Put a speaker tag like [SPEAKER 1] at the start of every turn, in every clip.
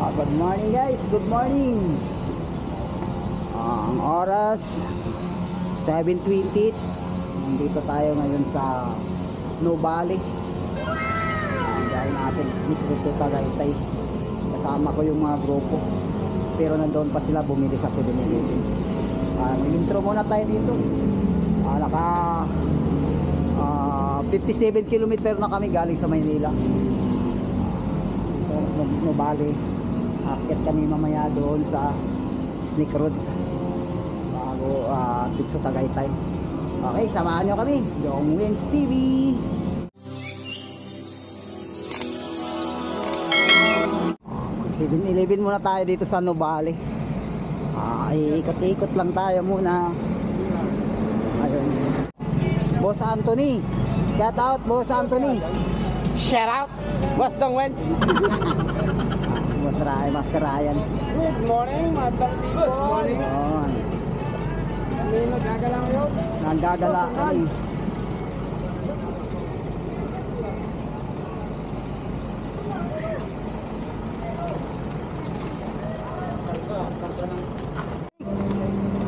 [SPEAKER 1] Good morning guys, good morning. Ang oras 7:20. Nandito tayo ngayon sa Nubali. Gaya natin Snake Road to Tagaytay. Kasama ko yung mga grupo, pero nandoon pa sila bumili sa 7-Eleven. Intro muna tayo dito. Naka 57 kilometer na kami galing sa Maynila. Nubali. Akit kami mamaya doon sa Snake Road bago dito sa Tagaytay. Okay, samahan nyo kami. Yung Wins TV. Mag-7-Eleven muna tayo dito sa Nubali. Ikot-ikot lang tayo muna. Ayun. Boss Anthony. Shout out, Boss Anthony.
[SPEAKER 2] Shout out, Boss Dong Wens.
[SPEAKER 1] Master Ryan.
[SPEAKER 2] Good morning, Master people. Good morning. May nagagala ngayon?
[SPEAKER 1] Nagagala kami.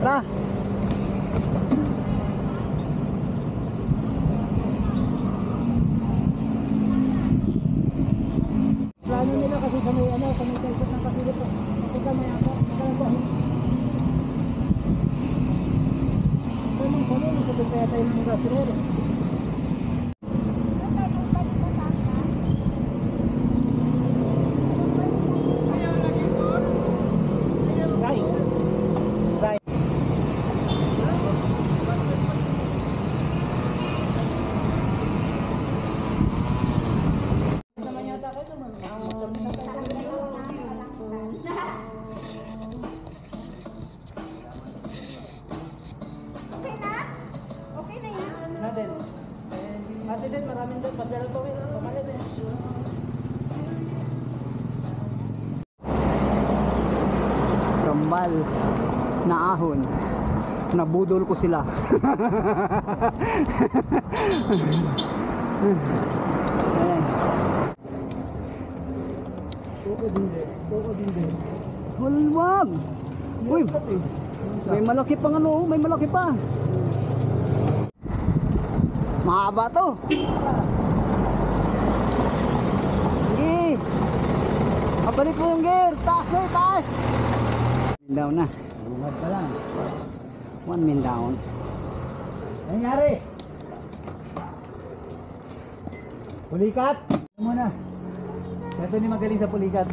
[SPEAKER 1] Tara.
[SPEAKER 2] Plano nila kasi sa may taikot ng kasilip po. Pagka may ako, magkalang po. Kaya mga kami, masabit kaya tayo ng gasolero. Kasi din, maraming doon. Padala to eh. Pamalit eh.
[SPEAKER 1] Rambal na ahon. Nabudol ko sila. Ayan.
[SPEAKER 2] Toko din din.
[SPEAKER 1] Hulwag. Uy, may malaki pang ano. May malaki pa. Mahaba to. Sige. Kapalit mo yung gear. Taas na, taas. Down na. Bungad pa lang. 1 min down.
[SPEAKER 2] Nangyari? Pulikat? Ano muna? Ito ni magaling sa pulikat.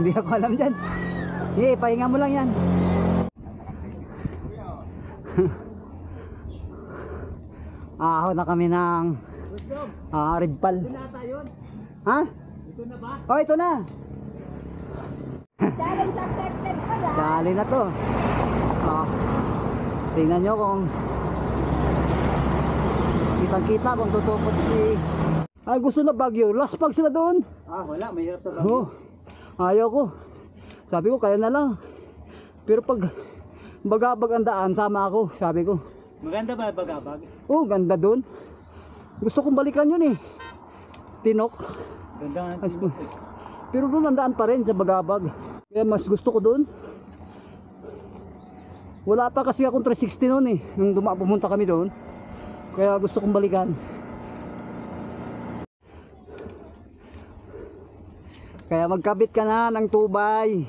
[SPEAKER 1] Hindi ako alam dyan. Sige, pahinga mo lang yan. Ahon na kami ng Ribpal.
[SPEAKER 2] Ito na ata yun?
[SPEAKER 1] Ha?
[SPEAKER 2] Ito na ba?
[SPEAKER 1] Oh, ito na.
[SPEAKER 3] Challenge accepted pala.
[SPEAKER 1] Chali na to. Tingnan nyo kung kitang-kita kung tutupod si... Ay, gusto na Baguio. Last pag sila doon.
[SPEAKER 2] Wala. Mahirap sa Baguio.
[SPEAKER 1] Ayaw ko. Sabi ko, kaya na lang. Pero pag bagabag ang daan, sama ako. Sabi ko.
[SPEAKER 2] Maganda ba bagabag?
[SPEAKER 1] Ganda doon. Gusto kong balikan yun eh. Tinok.
[SPEAKER 2] Ganda nga.
[SPEAKER 1] Pero doon ang daan pa rin sa bagabag. Kaya mas gusto ko doon. Wala pa kasi akong 360 noon eh. Nung pumunta kami doon. Kaya gusto kong balikan. Kaya magkabit ka na ng tubay.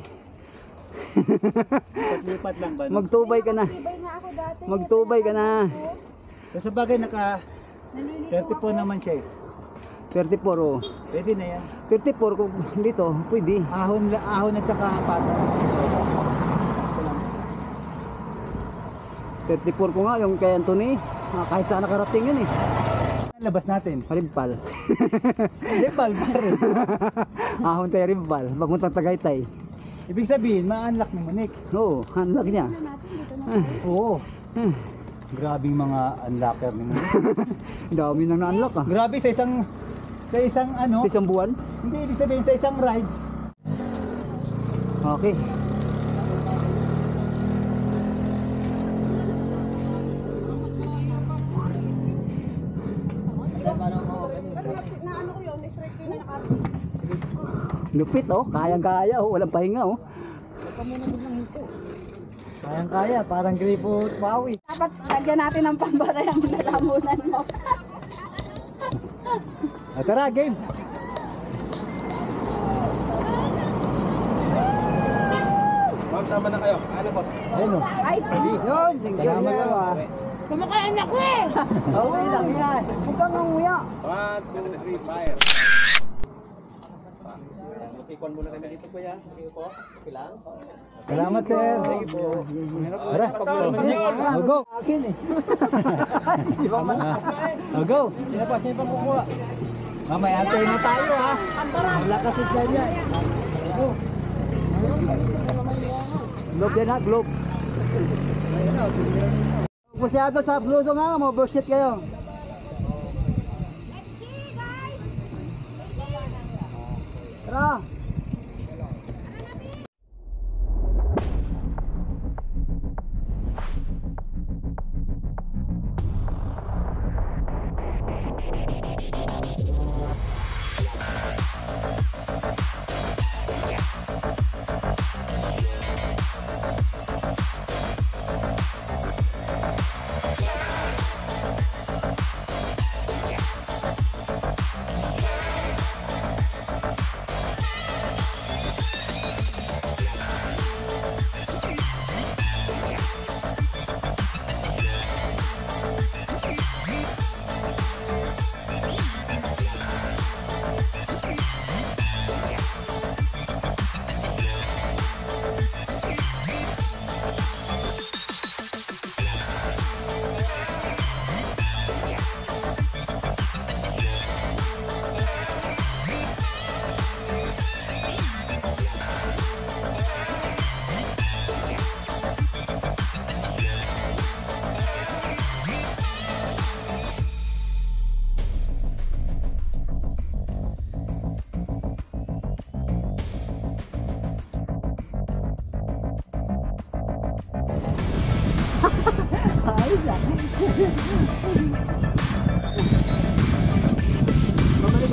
[SPEAKER 2] Lipat lang ba?
[SPEAKER 1] Magtubay ka na.
[SPEAKER 3] Tibay na ako dati.
[SPEAKER 1] Magtubay ka na.
[SPEAKER 2] Sa bagay naka
[SPEAKER 3] Nalilito
[SPEAKER 2] 34 naman siya eh.
[SPEAKER 1] 34 oh.
[SPEAKER 2] Pwede na yan.
[SPEAKER 1] 34 kung dito, pwede.
[SPEAKER 2] Ahon at saka pata.
[SPEAKER 1] 34 ko nga yung kay Anthony. Kahit saan nakarating yun eh.
[SPEAKER 2] Labas natin.
[SPEAKER 1] Ribpal.
[SPEAKER 2] Ribpal pa rin.
[SPEAKER 1] Ahon tayo Ribpal. Papuntang Tagaytay.
[SPEAKER 2] Ibig sabihin, ma-unlock ni Monique.
[SPEAKER 1] Oo, unlock niya.
[SPEAKER 2] Oo. Grabing mga unlocker ni Monique.
[SPEAKER 1] Dami nang na-unlock ah.
[SPEAKER 2] Grabe sa isang ano?
[SPEAKER 1] Sa isang buwan?
[SPEAKER 2] Hindi, ibig sabihin sa isang ride.
[SPEAKER 1] Okay. Lupit oh, kayang-kaya oh, walang pahinga oh.
[SPEAKER 2] Kayang-kaya, parang gripo at bawi.
[SPEAKER 3] Dapat lagyan natin ng pambalay ang lalamunan mo.
[SPEAKER 1] Tara, game!
[SPEAKER 4] Magsama na kayo. Ano boss?
[SPEAKER 1] Ayun oh.
[SPEAKER 3] Ay,
[SPEAKER 1] Yun, single
[SPEAKER 2] Salamat
[SPEAKER 1] yan.
[SPEAKER 2] po, ah.
[SPEAKER 3] kumakain ako eh.
[SPEAKER 1] Okay lang yan. Huwag kang nguya.
[SPEAKER 4] 1, 2, 3, fire. Tikon muna kami dito kuya. Sige po. Ilang?
[SPEAKER 2] Salamat, sir.
[SPEAKER 4] Sige po.
[SPEAKER 1] Tara, go! Akin eh. Di ba man?
[SPEAKER 2] Go.
[SPEAKER 4] Sino pa kukuha?
[SPEAKER 1] Mamay, antay mo tayo ha. Wala kasi dyan yan. Globe yan ha, globe. Masyado sa bluso nga, ma-overshoot kayo. Tara!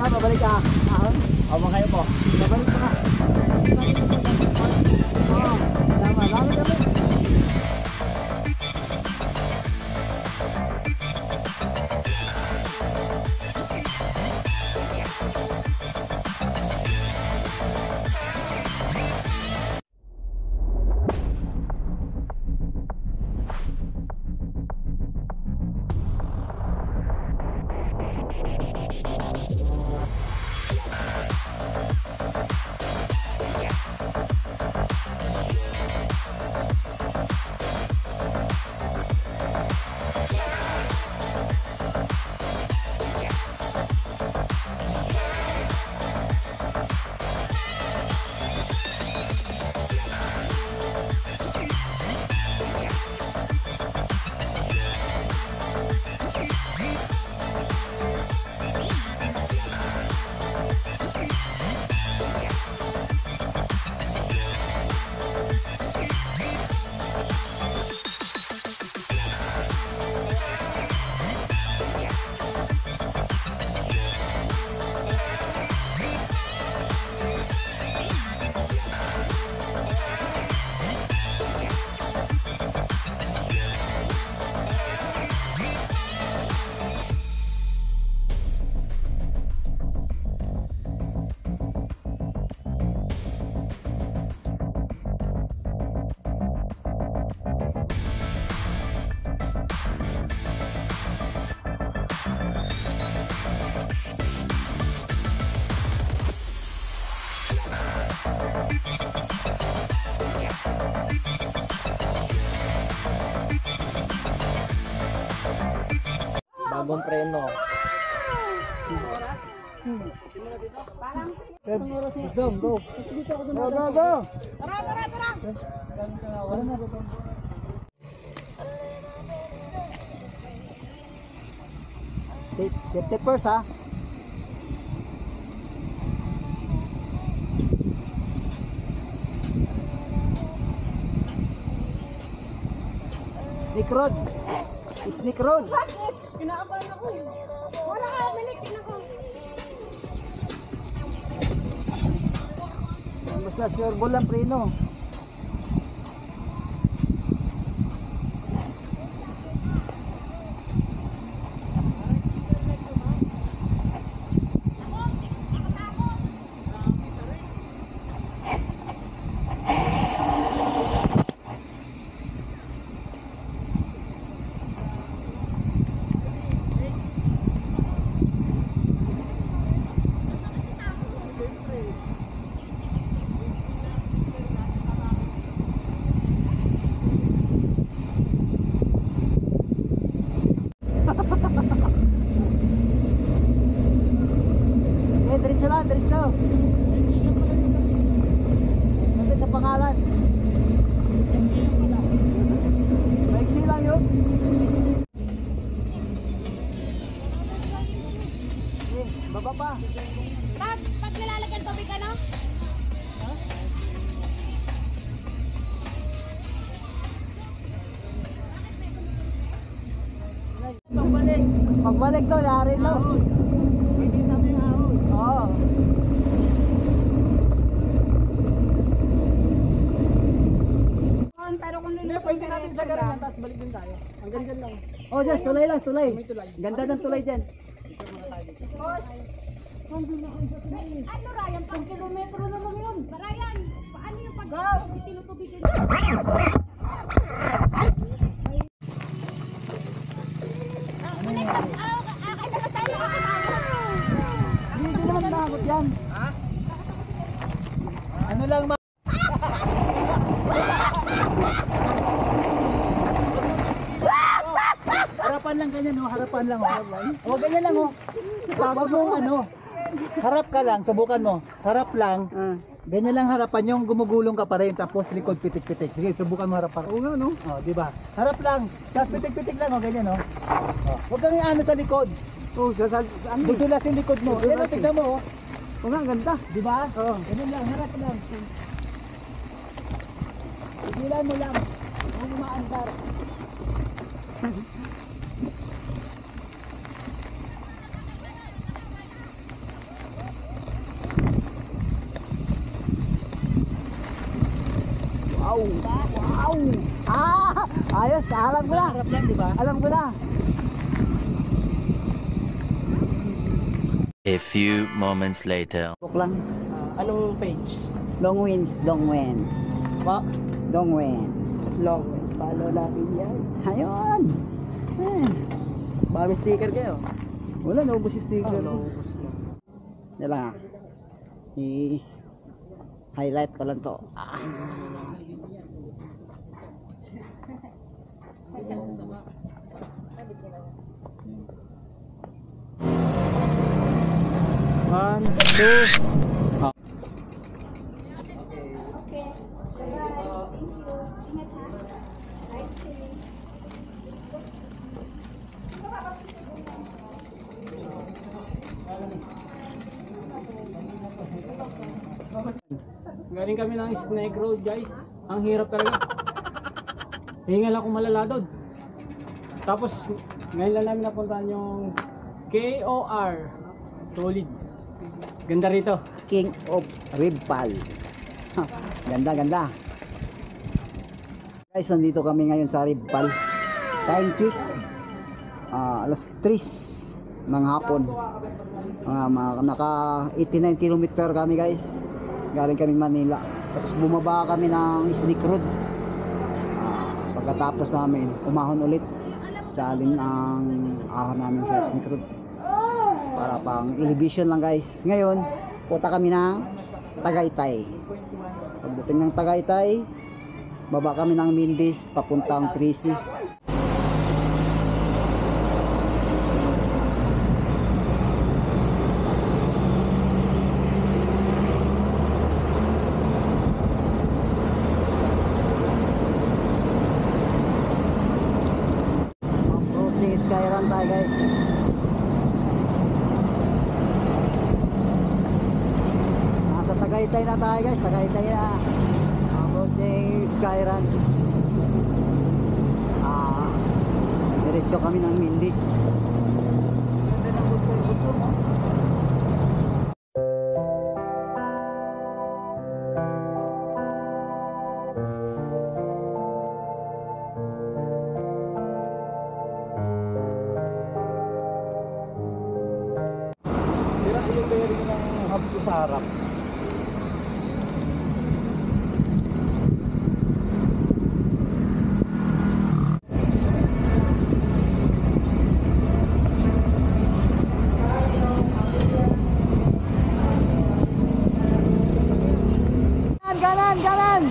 [SPEAKER 1] Babalik ka.
[SPEAKER 2] Awang kayo po.
[SPEAKER 1] Babalik ka. Oo, tama. Dami.
[SPEAKER 2] Bagong preno.
[SPEAKER 1] Go. Go. Safety first ha. Sneak road.
[SPEAKER 3] Kinakabahan ako eh. Wala ka, manik, tinako.
[SPEAKER 1] Basta sure ball lang preno. Diretso lang, diretso. Kasi sa pangalan. Maiksi lang yun. Baba pa.
[SPEAKER 3] Pag nilalagyan tubig ano?
[SPEAKER 1] Pagbalik to, yari lang. Oo.
[SPEAKER 3] Pero kung
[SPEAKER 2] Hindi, pwede natin sa garin tapos balik din tayo. Ang ganyan lang.
[SPEAKER 1] Oh, just tulay lang, tulay.
[SPEAKER 2] May tulay.
[SPEAKER 1] Ganda ng tulay dyan.
[SPEAKER 3] ano Ryan, 1 kilometro naman yun. Ryan, paano yung pag tinutubigin?
[SPEAKER 1] Hindi naman nakakot yan. Ano lang ma... Harapan lang ganyan, oh. Harapan lang, oh. Oh, ganyan lang, oh. Pagod mo, ano. Harap ka lang, subukan mo. Harap lang. Ganyan lang harapan yung gumugulong ka pa rin, tapos likod pitik-pitik. Sige, subukan mo harapan. Oo nga, no? Oh, di ba? Harap lang. Tapos pitik-pitik lang, oh, ganyan, oh. Oh. Huwag kang iano sa likod. Oh, ano? Dudulas yung likod mo. Pero tignan mo, oh. Oo nga, ang ganda. Di ba? Oo. Ganyan lang, harap lang. Isilan mo lang. Huwag mo maandar. Wow! Wow! Ah! Ayos! Alam ko na! Harap lang, di ba? Alam ko na!
[SPEAKER 5] A few moments later.
[SPEAKER 1] Book lang.
[SPEAKER 4] Anong page?
[SPEAKER 1] Long winds, long winds.
[SPEAKER 4] Pa?
[SPEAKER 1] Long winds.
[SPEAKER 4] Long. Follow natin yan.
[SPEAKER 1] Ayun! Eh,
[SPEAKER 4] Baka may sticker kayo.
[SPEAKER 1] wala, naubos yung sticker.
[SPEAKER 4] Naubos na.
[SPEAKER 1] Yan lang ah. I-highlight ko lang to. Ah. One, two. Ah.
[SPEAKER 2] Galing kami ng Snake Road, guys. Ang hirap talaga. Hingal ako malaladod. Tapos, ngayon lang namin napuntahan yung KOR. Solid. Ganda rito.
[SPEAKER 1] King of Ribpal. Ha, ganda, ganda. Guys, nandito kami ngayon sa Ribpal. Time check. Alas 3 ng hapon. Naka 89 km kami, guys. Galing kami Manila. Tapos bumaba kami ng Snake Road. Pagkatapos namin, umahon ulit. Challenge ang ahon namin sa Snake Road. Para pang elevation lang, guys. Ngayon, punta kami ng Tagaytay. Pagdating ng Tagaytay, baba kami ng Mindis papuntang Trisi. Approaching Skyran tayo, guys. Nasa Tagaytay na tayo, guys. Tagaytay na. Approaching Skyran. Diretso kami ng Mindis. Sira yung bearing ng hub ko sa harap. Kanan, kanan!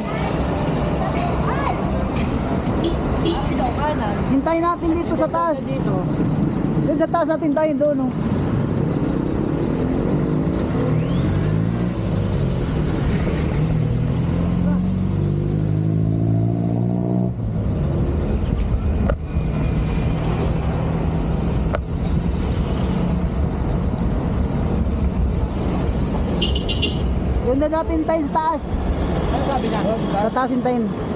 [SPEAKER 1] Hintayin natin dito sa taas. Dito. Doon sa taas natin tayo doon. Oh. Doon na natin tayo sa taas.
[SPEAKER 4] Ano sabi niya?
[SPEAKER 1] Sa taas hintayin.